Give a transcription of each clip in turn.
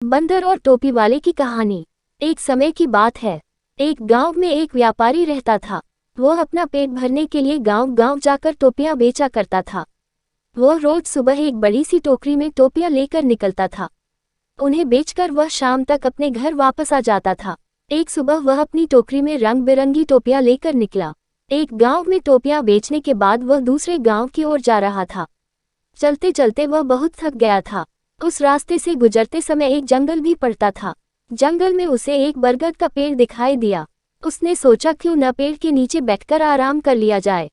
बंदर और टोपी वाले की कहानी। एक समय की बात है। एक गांव में एक व्यापारी रहता था। वह अपना पेट भरने के लिए गांव-गांव जाकर टोपियां बेचा करता था। वह रोज सुबह एक बड़ी सी टोकरी में टोपियां लेकर निकलता था। उन्हें बेचकर वह शाम तक अपने घर वापस आ जाता था। एक सुबह वह अपनी टोकरी में रंग बिरंगी टोपियां लेकर निकला। एक गांव में टोपियां बेचने के बाद वह दूसरे गांव की ओर जा रहा था। चलते चलते वह बहुत थक गया था। उस रास्ते से गुजरते समय एक जंगल भी पड़ता था। जंगल में उसे एक बरगद का पेड़ दिखाई दिया। उसने सोचा क्यों न पेड़ के नीचे बैठकर आराम कर लिया जाए।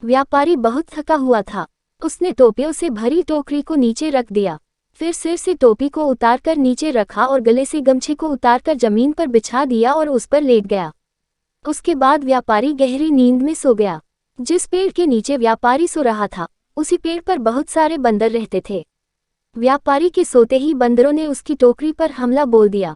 व्यापारी बहुत थका हुआ था। उसने टोपियों से भरी टोकरी को नीचे रख दिया। फिर सिर से टोपी को उतारकर नीचे रखा और गले से गमछे को उतारकर जमीन पर बिछा दिया और उस पर लेट गया। उसके बाद व्यापारी गहरी नींद में सो गया। जिस पेड़ के नीचे व्यापारी सो रहा था, उसी पेड़ पर बहुत सारे बंदर रहते थे। व्यापारी के सोते ही बंदरों ने उसकी टोकरी पर हमला बोल दिया।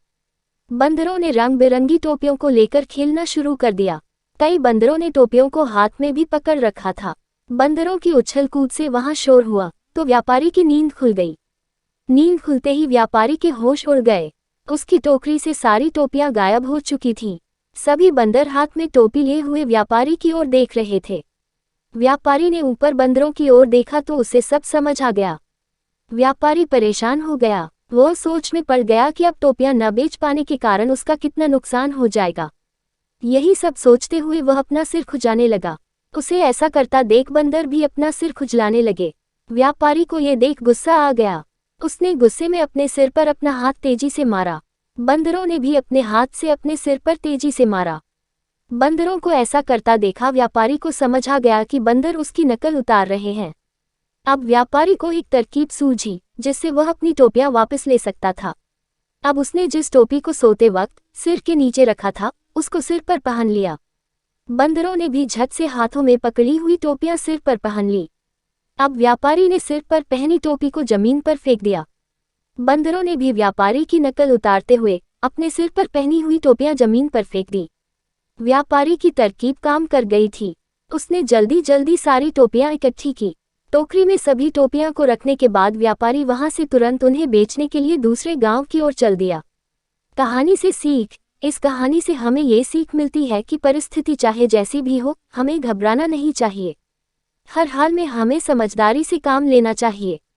बंदरों ने रंग बिरंगी टोपियों को लेकर खेलना शुरू कर दिया। कई बंदरों ने टोपियों को हाथ में भी पकड़ रखा था। बंदरों की उछल कूद से वहां शोर हुआ तो व्यापारी की नींद खुल गई। नींद खुलते ही व्यापारी के होश उड़ गए। उसकी टोकरी से सारी टोपियां गायब हो चुकी थीं। सभी बंदर हाथ में टोपी लिए हुए व्यापारी की ओर देख रहे थे। व्यापारी ने ऊपर बंदरों की ओर देखा तो उसे सब समझ आ गया। व्यापारी परेशान हो गया। वह सोच में पड़ गया कि अब टोपियां न बेच पाने के कारण उसका कितना नुकसान हो जाएगा। यही सब सोचते हुए वह अपना सिर खुजाने लगा। उसे ऐसा करता देख बंदर भी अपना सिर खुजलाने लगे। व्यापारी को ये देख गुस्सा आ गया। उसने गुस्से में अपने सिर पर अपना हाथ तेजी से मारा। बंदरों ने भी अपने हाथ से अपने सिर पर तेजी से मारा। बंदरों को ऐसा करता देखा व्यापारी को समझ आ गया कि बंदर उसकी नकल उतार रहे हैं। अब व्यापारी को एक तरकीब सूझी जिससे वह अपनी टोपियां वापस ले सकता था। अब उसने जिस टोपी को सोते वक्त सिर के नीचे रखा था, उसको सिर पर पहन लिया। बंदरों ने भी झट से हाथों में पकड़ी हुई टोपियां सिर पर पहन ली। अब व्यापारी ने सिर पर पहनी टोपी को जमीन पर फेंक दिया। बंदरों ने भी व्यापारी की नकल उतारते हुए अपने सिर पर पहनी हुई टोपियां जमीन पर फेंक दी। व्यापारी की तरकीब काम कर गई थी। उसने जल्दी जल्दी सारी टोपियां इकट्ठी की। टोकरी में सभी टोपियां को रखने के बाद व्यापारी वहां से तुरंत उन्हें बेचने के लिए दूसरे गांव की ओर चल दिया। कहानी से सीख। इस कहानी से हमें ये सीख मिलती है कि परिस्थिति चाहे जैसी भी हो, हमें घबराना नहीं चाहिए। हर हाल में हमें समझदारी से काम लेना चाहिए।